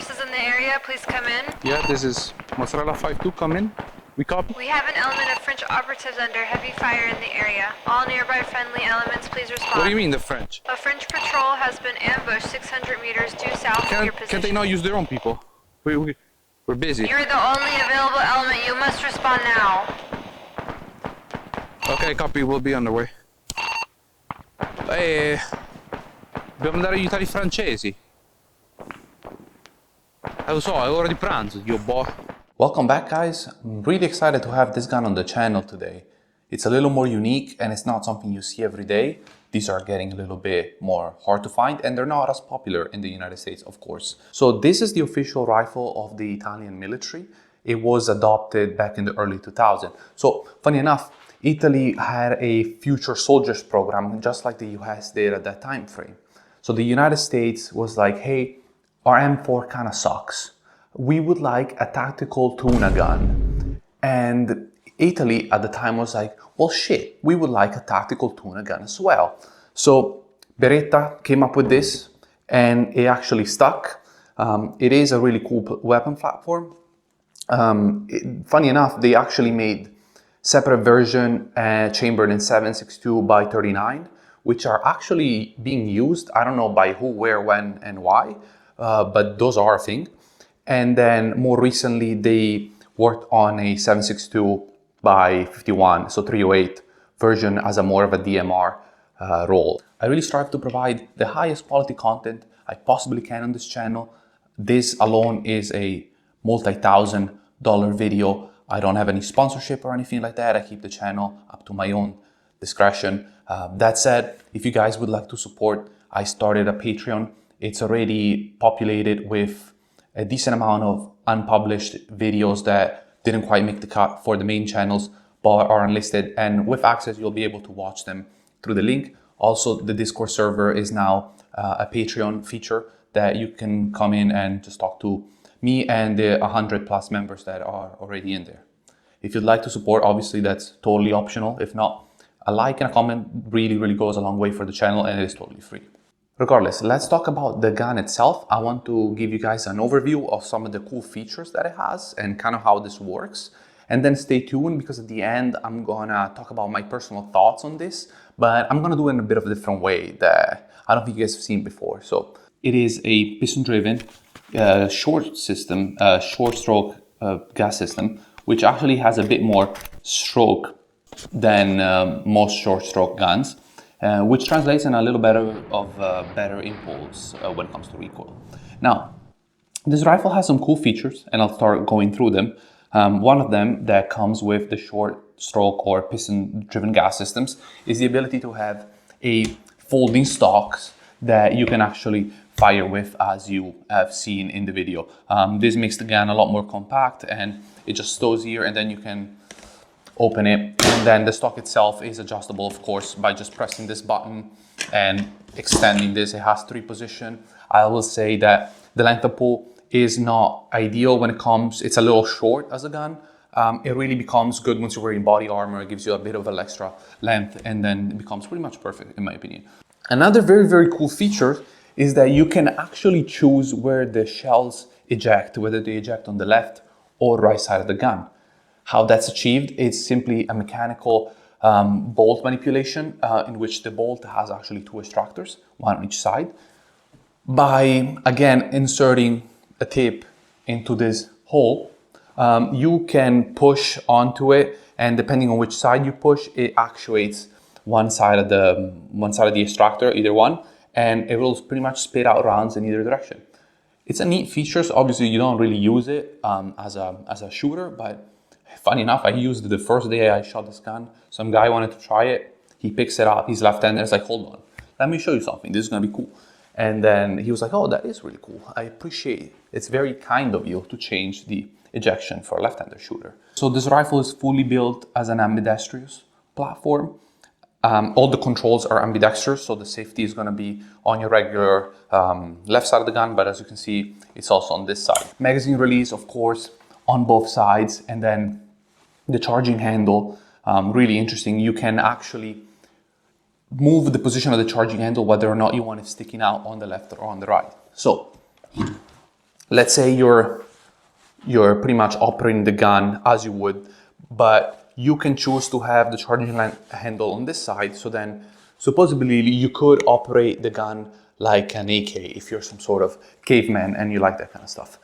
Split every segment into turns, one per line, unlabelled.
forces in the area, please come in.
Yeah, this is Mozzarella 5-2, come in. We copy.
We have an element of French operatives under heavy fire in the area. All nearby friendly elements, please respond.
What do you mean, the French?
A French patrol has been ambushed 600 meters due south of your position.
Can't they not use their own people? We're busy.
You're the only available element. You must respond now.
Ok, copy, we'll be on the way. Dobbiamo andare a aiutare I francesi. Lo so, è ora di pranzo, dio boh.
Welcome back, guys. I'm really excited to have this gun on the channel today. It's a little more unique and it's not something you see every day. These are getting a little bit more hard to find and they're not as popular in the United States, of course. So this is the official rifle of the Italian military. It was adopted back in the early 2000s. So funny enough, Italy had a future soldiers program, just like the US did at that time frame. So the United States was like, hey, our M4 kind of sucks. We would like a tactical tuna gun. And Italy at the time was like, well, shit, we would like a tactical tuna gun as well. So Beretta came up with this and it actually stuck. It is a really cool weapon platform. Funny enough, they actually made separate version chambered in 7.62 by 39, which are actually being used. I don't know by who, where, when, and why, but those are a thing. And then more recently, they worked on a 7.62 by 51, so 308 version as a more of a DMR role. I really strive to provide the highest quality content I possibly can on this channel. This alone is a multi-$1,000 video. I don't have any sponsorship or anything like that. I keep the channel up to my own discretion. That said, if you guys would like to support, I started a Patreon. It's already populated with a decent amount of unpublished videos that didn't quite make the cut for the main channels, but are unlisted. And with access, you'll be able to watch them through the link. Also, the Discord server is now a Patreon feature that you can come in and just talk to me and the 100+ members that are already in there. If you'd like to support, obviously that's totally optional. If not, a like and a comment really goes a long way for the channel and it is totally free. Regardless, let's talk about the gun itself. I want to give you guys an overview of some of the cool features that it has and kind of how this works. And then stay tuned because at the end, I'm gonna talk about my personal thoughts on this, but I'm gonna do it in a bit of a different way that I don't think you guys have seen before. So it is a piston-driven short stroke gas system, which actually has a bit more stroke than most short stroke guns. Which translates in a little better impulse when it comes to recoil. Now, this rifle has some cool features, and I'll start going through them. One of them that comes with the short stroke or piston-driven gas systems is the ability to have a folding stocks that you can actually fire with, as you have seen in the video. This makes the gun a lot more compact, and it just stows here, and then you can open it, and then the stock itself is adjustable, of course, by just pressing this button and extending this. It has 3 positions. I will say that the length of pull is not ideal when it comes, it's a little short as a gun. It really becomes good once you're wearing body armor. It gives you a bit of an extra length, and then it becomes pretty much perfect, in my opinion. Another very cool feature is that you can actually choose where the shells eject, whether they eject on the left or right side of the gun. How that's achieved is simply a mechanical bolt manipulation in which the bolt has actually 2 extractors, one on each side. By, again, inserting a tip into this hole, you can push onto it, and depending on which side you push, it actuates one side of the extractor, either one, and it will pretty much spit out rounds in either direction. It's a neat feature. So obviously you don't really use it as a shooter, but funny enough, I used it the first day I shot this gun. Some guy wanted to try it. He picks it up, he's left-handed. It's like, hold on, let me show you something. This is gonna be cool. And then he was like, oh, that is really cool. I appreciate it. It's very kind of you to change the ejection for a left-handed shooter. So this rifle is fully built as an ambidextrous platform. All the controls are ambidextrous, so the safety is gonna be on your regular left side of the gun, but as you can see, it's also on this side. Magazine release, of course, on both sides, and then the charging handle, really interesting. You can actually move the position of the charging handle whether or not you want it sticking out on the left or on the right. So let's say you're pretty much operating the gun as you would, but you can choose to have the charging handle on this side. So then supposedly you could operate the gun like an AK if you're some sort of caveman and you like that kind of stuff.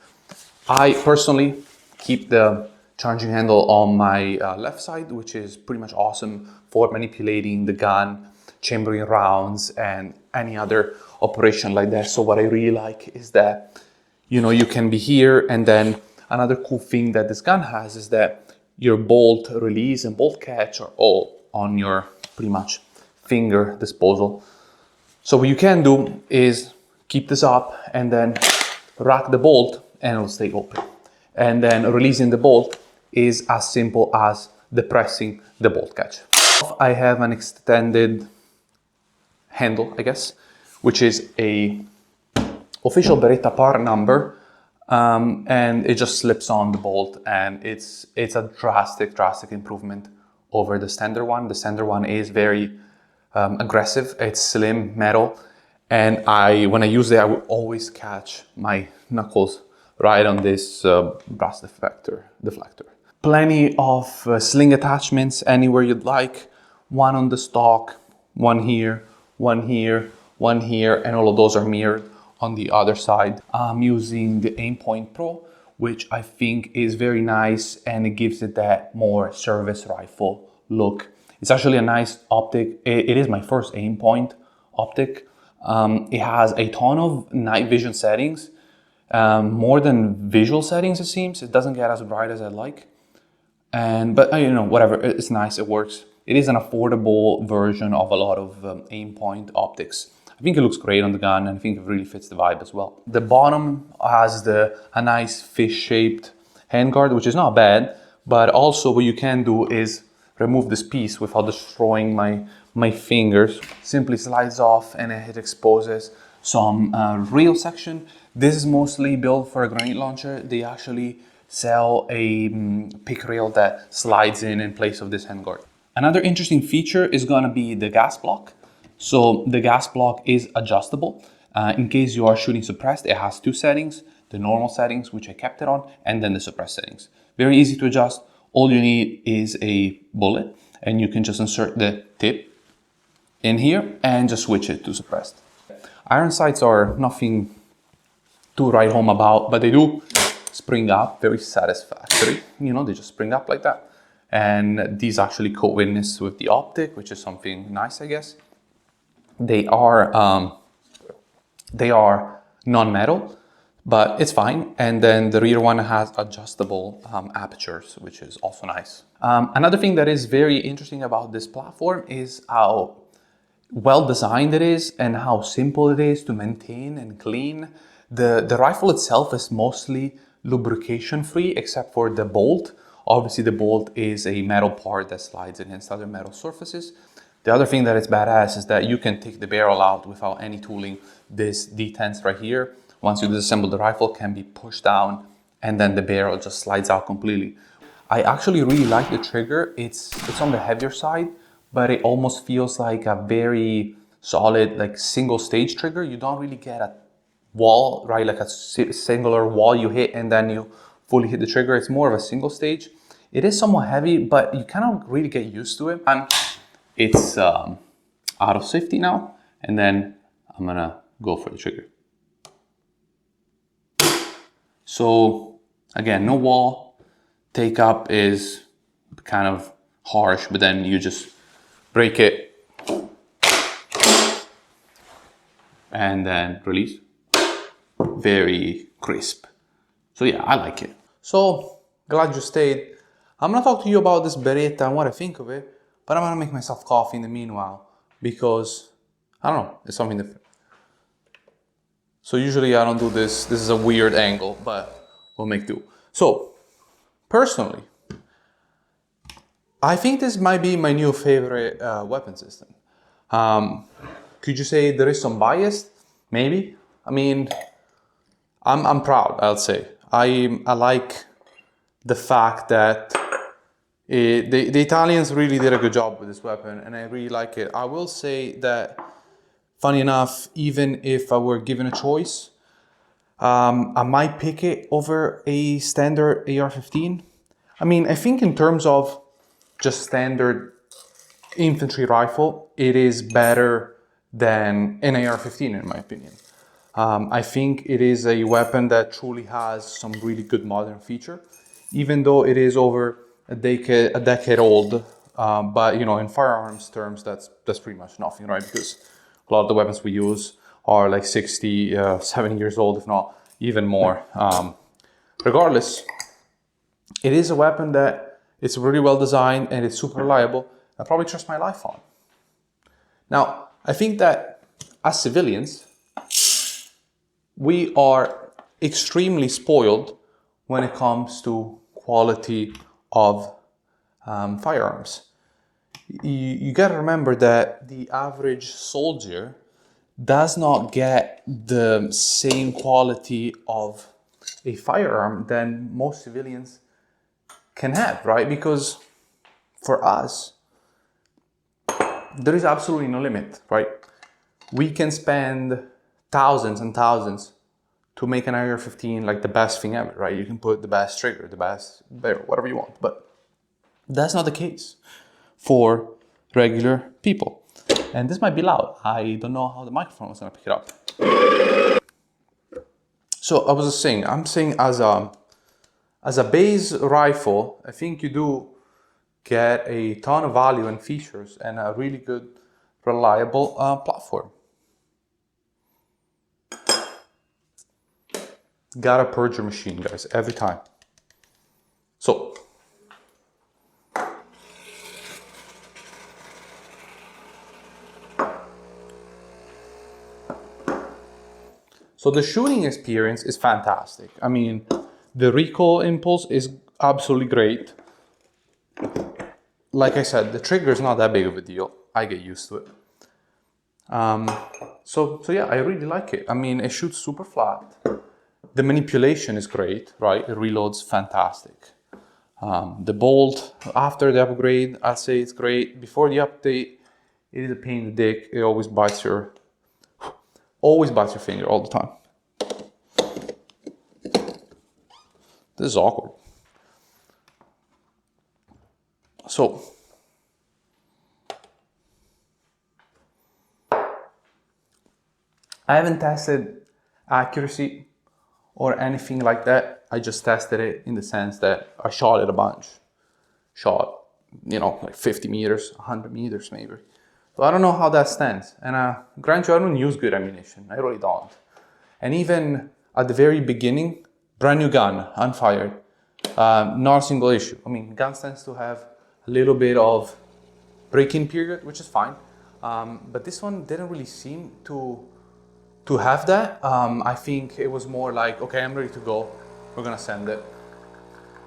I personally keep the charging handle on my left side, which is pretty much awesome for manipulating the gun, chambering rounds, and any other operation like that. So what I really like is that, you know, you can be here, and then another cool thing that this gun has is that your bolt release and bolt catch are all on your pretty much finger disposal. So what you can do is keep this up and then rack the bolt and it'll stay open. And then releasing the bolt is as simple as depressing the bolt catch. I have an extended handle, I guess, which is a official Beretta part number, and it just slips on the bolt, and it's a drastic improvement over the standard one. The standard one is very aggressive. It's slim metal, and when I use it, I will always catch my knuckles right on this brass deflector. Plenty of sling attachments anywhere you'd like. One on the stock, one here, one here, one here, and all of those are mirrored on the other side. I'm using the Aimpoint Pro, which I think is very nice, and it gives it that more service rifle look. It's actually a nice optic. It is my first Aimpoint optic. It has a ton of night vision settings, more than visual settings it seems. It doesn't get as bright as I'd like. But you know, whatever, it's nice, it works. It is an affordable version of a lot of Aimpoint optics. I think it looks great on the gun, and I think it really fits the vibe as well. The bottom has a nice fish-shaped handguard, which is not bad, but also what you can do is remove this piece without destroying my fingers. Simply slides off and it exposes some reel section. This is mostly built for a grenade launcher. They actually sell a pick rail that slides in place of this handguard. Another interesting feature is gonna be the gas block. So the gas block is adjustable. In case you are shooting suppressed, it has two settings, the normal settings, which I kept it on, and then the suppressed settings. Very easy to adjust. All you need is a bullet, and you can just insert the tip in here and just switch it to suppressed. Iron sights are nothing to write home about, but they do spring up, very satisfactory. You know, they just spring up like that. And these actually co-witness with the optic, which is something nice, I guess. They are non-metal, but it's fine. And then the rear one has adjustable apertures, which is also nice. Another thing that is very interesting about this platform is how well designed it is and how simple it is to maintain and clean. The rifle itself is mostly lubrication free, except for the bolt. Obviously the bolt is a metal part that slides against other metal surfaces. The other thing that is badass is that you can take the barrel out without any tooling. This detents right here, once you disassemble the rifle, can be pushed down, and then the barrel just slides out completely. I actually really like the trigger. It's on the heavier side, but it almost feels like a very solid, like single stage trigger. You don't really get a wall, right? Like a singular wall you hit and then you fully hit the trigger. It's more of a single stage. It is somewhat heavy, but you cannot really get used to it. It's out of safety now, and then I'm gonna go for the trigger. So again, no wall. Take up is kind of harsh, but then you just break it and then release. Very crisp. So yeah, I like it. So glad you stayed. I'm gonna talk to you about this Beretta and what I think of it, but I'm gonna make myself coffee in the meanwhile because, I don't know, it's something different. So usually I don't do this. This is a weird angle, but we'll make do. So personally, I think this might be my new favorite weapon system. Could you say there is some bias? Maybe. I mean, I'm proud, I'll say. I like the fact that the Italians really did a good job with this weapon, and I really like it. I will say that, funny enough, even if I were given a choice, I might pick it over a standard AR-15. I mean, I think in terms of just standard infantry rifle, it is better than an AR-15 in my opinion. I think it is a weapon that truly has some really good modern feature, even though it is over a decade old. But you know, in firearms terms, that's pretty much nothing, right? Because a lot of the weapons we use are like 60, 70 years old, if not even more. Regardless, it is a weapon that it's really well designed and it's super reliable. I probably trust my life on. Now, I think that as civilians, we are extremely spoiled when it comes to quality of firearms. You gotta remember that the average soldier does not get the same quality of a firearm than most civilians can have, right? Because for us, there is absolutely no limit, right? We can spend thousands and thousands to make an AR-15 like the best thing ever, right? You can put the best trigger, the best barrel, whatever you want, but that's not the case for regular people. And this might be loud. I don't know how the microphone is gonna pick it up. So I was just saying, I'm saying as a base rifle, I think you do get a ton of value and features and a really good, reliable platform. Gotta purge your machine, guys, every time. So the shooting experience is fantastic. I mean, the recoil impulse is absolutely great. Like I said, the trigger is not that big of a deal. I get used to it. So yeah, I really like it. I mean, it shoots super flat. The manipulation is great, right? It reloads fantastic. The bolt, after the upgrade, I'd say it's great. Before the update, it is a pain in the dick. It always bites your finger all the time. This is awkward. So, I haven't tested accuracy or anything like that. I just tested it in the sense that I shot it a bunch. Shot, you know, like 50 meters, 100 meters maybe. So I don't know how that stands. And grant you, I don't use good ammunition. I really don't. And even at the very beginning, brand new gun, unfired, not a single issue. I mean, guns tends to have a little bit of break-in period, which is fine. But this one didn't really seem to have that. I think it was more like, okay, I'm ready to go. We're gonna send it.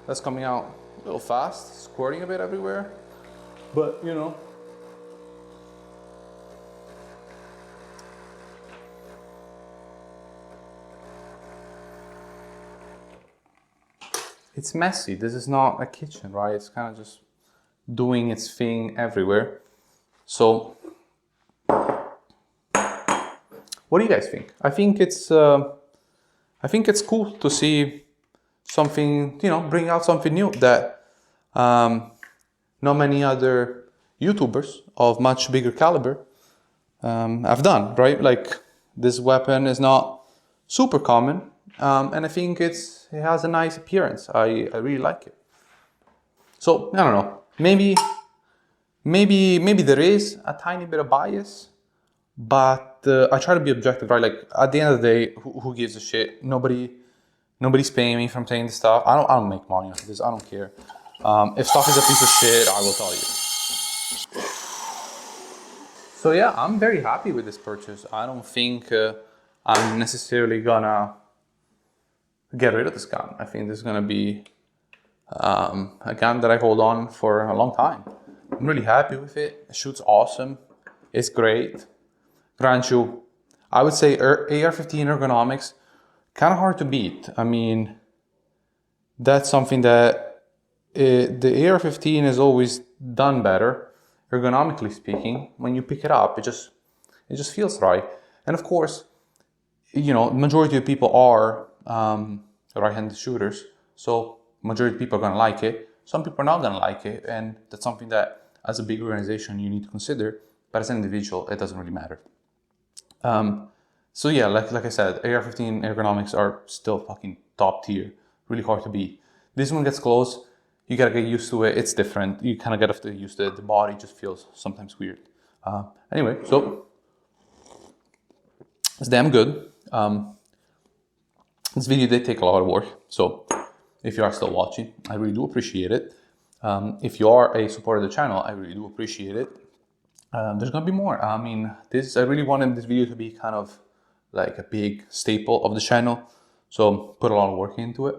That's coming out a little fast, squirting a bit everywhere. But, you know, it's messy. This is not a kitchen, right? It's kind of just doing its thing everywhere. So, what do you guys think? I think it's cool to see something, you know, bring out something new that not many other YouTubers of much bigger caliber have done, right? Like, this weapon is not super common, and I think it has a nice appearance. I really like it. So I don't know. Maybe there is a tiny bit of bias, but I try to be objective, right? Like, at the end of the day, who gives a shit? Nobody's paying me from saying this stuff. I don't make money off of this. I don't care. If stuff is a piece of shit, I will tell you. So yeah, I'm very happy with this purchase. I don't think I'm necessarily gonna get rid of this gun. I think this is gonna be a gun that I hold on for a long time. I'm really happy with it. It shoots awesome. It's great. Grant you, I would say AR-15 ergonomics, kind of hard to beat. I mean, that's something that the AR-15 has always done better, ergonomically speaking. When you pick it up, it just feels right. And of course, you know, majority of people are right-handed shooters, so majority of people are going to like it. Some people are not going to like it, and that's something that as a big organization you need to consider, but as an individual it doesn't really matter. So yeah, like I said, AR-15 ergonomics are still fucking top tier, really hard to beat. This one gets close, you gotta get used to it, it's different, you kind of get used to it, the body just feels sometimes weird. Anyway, so it's damn good. This video did take a lot of work, so if you are still watching, I really do appreciate it. If you are a supporter of the channel, I really do appreciate it. There's gonna be more. I mean, I really wanted this video to be kind of like a big staple of the channel, so put a lot of work into it.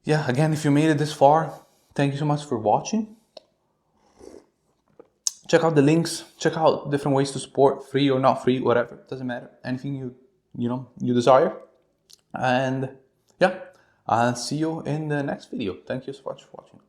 Yeah, again, if you made it this far, thank you so much for watching. Check out the links, check out different ways to support, free or not free, whatever, doesn't matter. Anything you desire. And yeah, I'll see you in the next video. Thank you so much for watching.